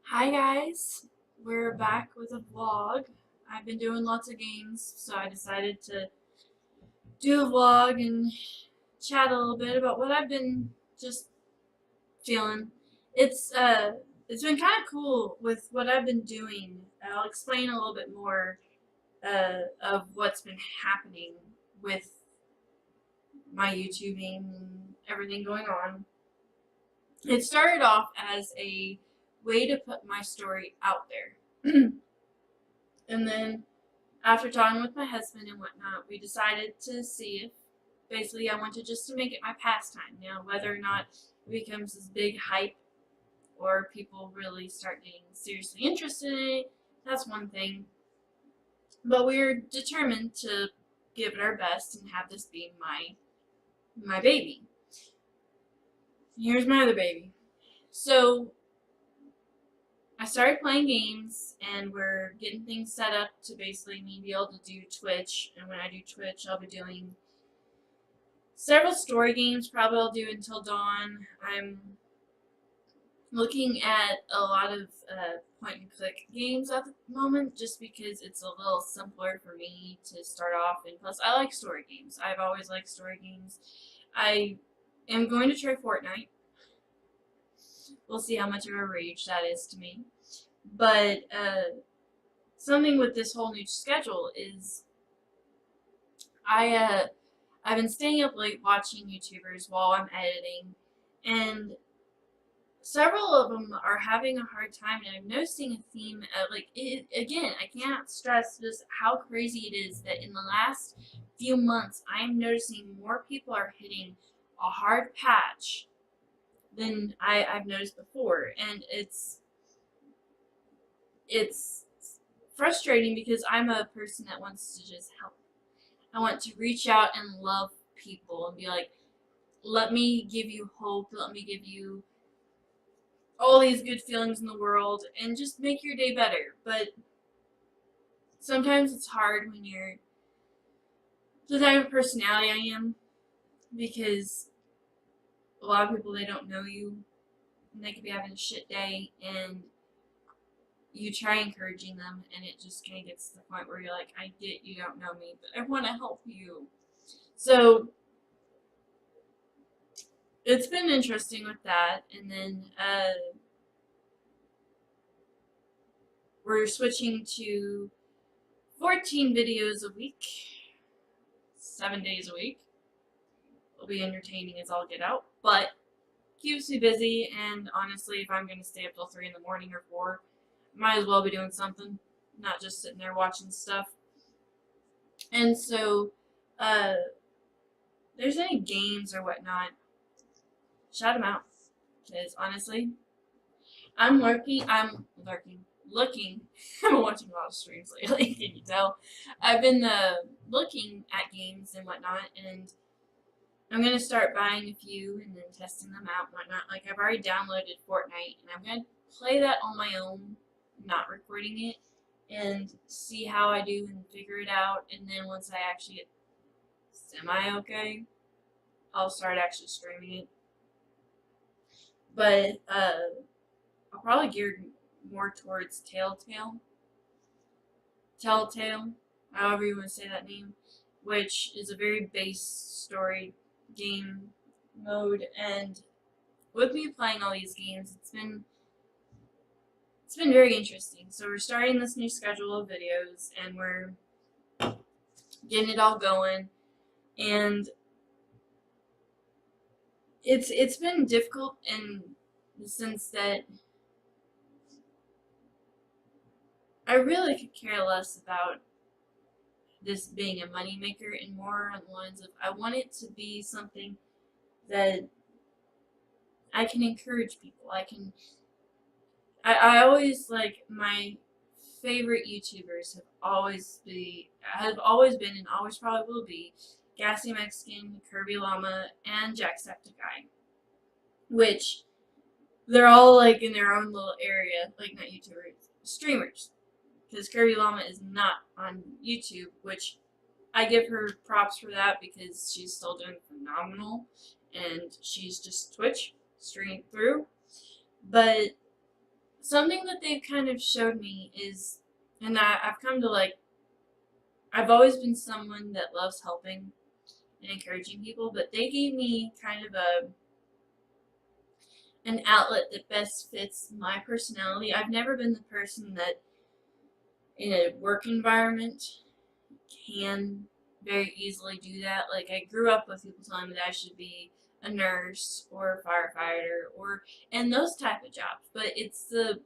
Hi guys, we're back with a vlog. I've been doing lots of games, so I decided to do a vlog and chat a little bit about what I've been just feeling. It's uh it's been kind of cool with what I've been doing. I'll explain a little bit more of what's been happening with my YouTubing and everything going on. It started off as a way to put my story out there. And then after talking with my husband and whatnot, we decided to see if basically I wanted just to make it my pastime. Now, whether or not it becomes this big hype or people really start getting seriously interested in it, that's one thing. But we're determined to give it our best and have this be my baby. Here's my other baby. So I started playing games and we're getting things set up to basically me be able to do Twitch. And when I do Twitch, I'll be doing several story games. Probably I'll do until dawn. I'm looking at a lot of point and click games at the moment just because it's a little simpler for me to start off. And plus, I like story games. I've always liked story games. I am going to try Fortnite. We'll see how much of a rage that is to me. But something with this whole new schedule is I've been staying up late watching YouTubers while I'm editing, and several of them are having a hard time. And I'm noticing a theme of again, I can't stress just how crazy it is that in the last few months I'm noticing more people are hitting a hard patch than I've noticed before, and it's frustrating because I'm a person that wants to just help. I want to reach out and love people and be like, let me give you hope, let me give you all these good feelings in the world and just make your day better. But sometimes it's hard when you're the type of personality I am because a lot of people, they don't know you and they could be having a shit day and you try encouraging them and it just kind of gets to the point where you're like, I get you don't know me, but I want to help you. So it's been interesting with that. And then we're switching to 14 videos a week, 7 days a week. It'll be entertaining as all get out, but keeps me busy. And honestly, if I'm going to stay up till 3 in the morning or 4, might as well be doing something, not just sitting there watching stuff. And so, there's any games or whatnot, shout them out. Because honestly, looking. I've been watching a lot of streams lately, can you tell? I've been looking at games and whatnot, and I'm going to start buying a few and then testing them out and whatnot. Like, I've already downloaded Fortnite, and I'm going to play that on my own, not recording it, and see how I do and figure it out. And then once I actually get semi-okay, I'll start actually streaming it. But I'll probably gear more towards Telltale, however you want to say that name, which is a very base story game mode. And with me playing all these games, it's been very interesting. So we're starting this new schedule of videos, and we're getting it all going, and it's been difficult in the sense that I really could care less about this being a moneymaker and more on the lines of I want it to be something that I can encourage people. I always like my favorite YouTubers have always been and always probably will be Gassy Mexican, Kirby Llama, and Jacksepticeye. Which they're all like in their own little area, like not YouTubers, streamers. Because Kirby Llama is not on YouTube, which I give her props for that because she's still doing phenomenal and she's just Twitch straight through. But something that they've kind of showed me is, and I've come to like, I've always been someone that loves helping and encouraging people, but they gave me kind of an outlet that best fits my personality. I've never been the person that in a work environment can very easily do that. Like I grew up with people telling me that I should be a nurse or a firefighter or and those type of jobs. But it's the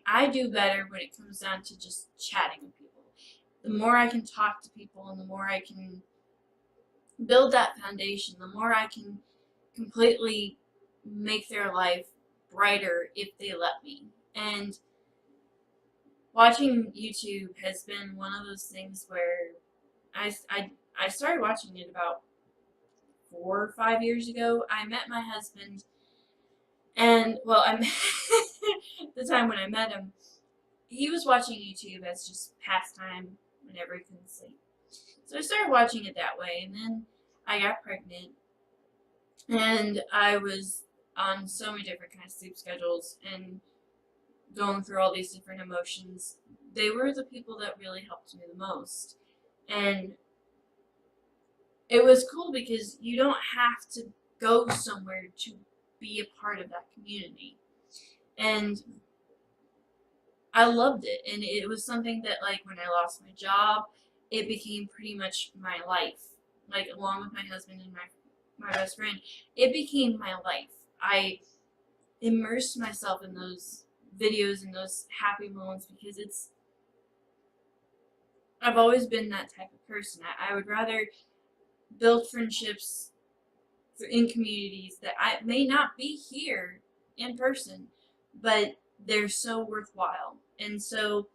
I do better when it comes down to just chatting with people. The more I can talk to people and the more I can build that foundation, the more I can completely make their life brighter if they let me. And watching YouTube has been one of those things where I started watching it about 4 or 5 years ago. I met my husband, and well, I met the time when I met him, he was watching YouTube as just pastime whenever he couldn't sleep. So I started watching it that way, and then I got pregnant, and I was on so many different kinds of sleep schedules and going through all these different emotions. They were the people that really helped me the most. And it was cool because you don't have to go somewhere to be a part of that community. And I loved it. And it was something that, like, when I lost my job, it became pretty much my life. Like, along with my husband and my best friend, it became my life. I immersed myself in those videos and those happy moments because I've always been that type of person. I would rather build friendships in communities that I may not be here in person, but they're so worthwhile. And so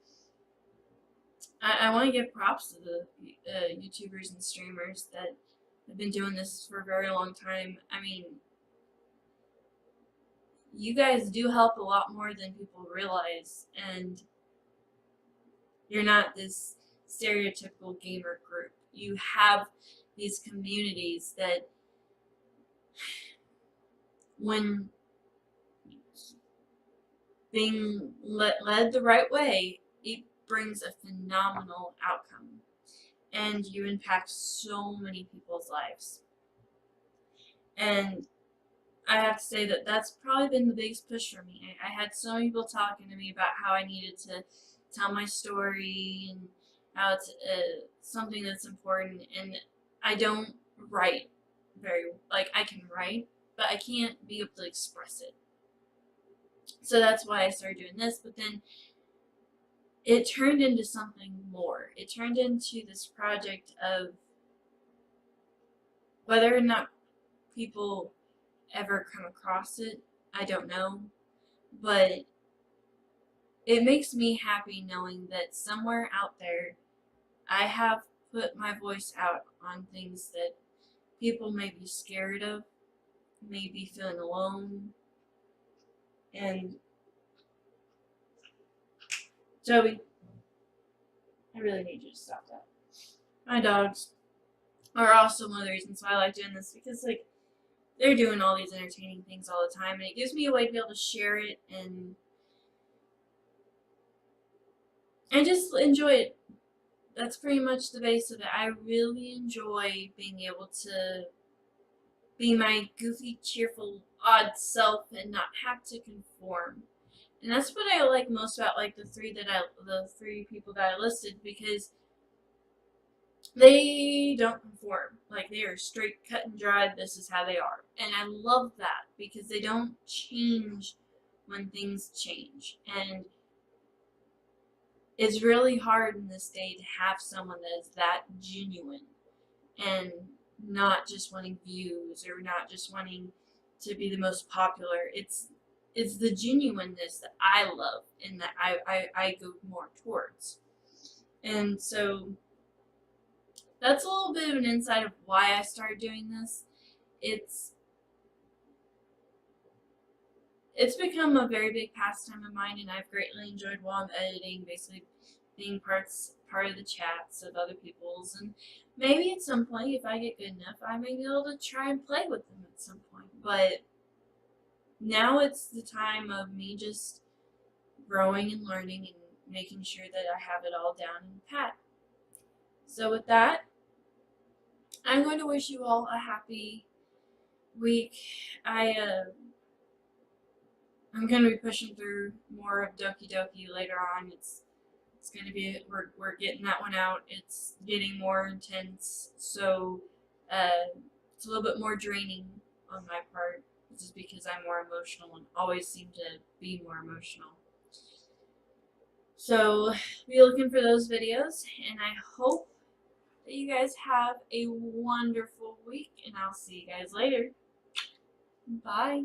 I want to give props to the YouTubers and streamers that have been doing this for a very long time. I mean, you guys do help a lot more than people realize, and you're not this stereotypical gamer group. You have these communities that, when being led the right way, it brings a phenomenal outcome. And you impact so many people's lives. And I have to say that that's probably been the biggest push for me. I had so many people talking to me about how I needed to tell my story and how it's something that's important. And I don't write like, I can write, but I can't be able to express it. So that's why I started doing this. But then it turned into something more. It turned into this project of whether or not people ever come across it, I don't know. But it makes me happy knowing that somewhere out there I have put my voice out on things that people may be scared of, may be feeling alone. And Joey, I really need you to stop that. My dogs are also one of the reasons why I like doing this, because like they're doing all these entertaining things all the time, and it gives me a way to be able to share it and just enjoy it. That's pretty much the base of it. I really enjoy being able to be my goofy, cheerful, odd self and not have to conform. And that's what I like most about like the three people that I listed, because they don't conform. Like, they are straight cut and dried, this is how they are. And I love that because they don't change when things change. And it's really hard in this day to have someone that is that genuine and not just wanting views or not just wanting to be the most popular. It's the genuineness that I love and that I go more towards. And so that's a little bit of an insight of why I started doing this. It's it's become a very big pastime of mine, and I've greatly enjoyed while I'm editing, basically being part of the chats of other people's, and maybe at some point, if I get good enough, I may be able to try and play with them at some point. But now it's the time of me just growing and learning and making sure that I have it all down in pat. So with that, I'm going to wish you all a happy week. I'm going to be pushing through more of Doki Doki later on. It's going to be we're getting that one out. It's getting more intense, so it's a little bit more draining on my part, just because I'm more emotional and always seem to be more emotional. So be looking for those videos, and I hope that you guys have a wonderful week, and I'll see you guys later. Bye.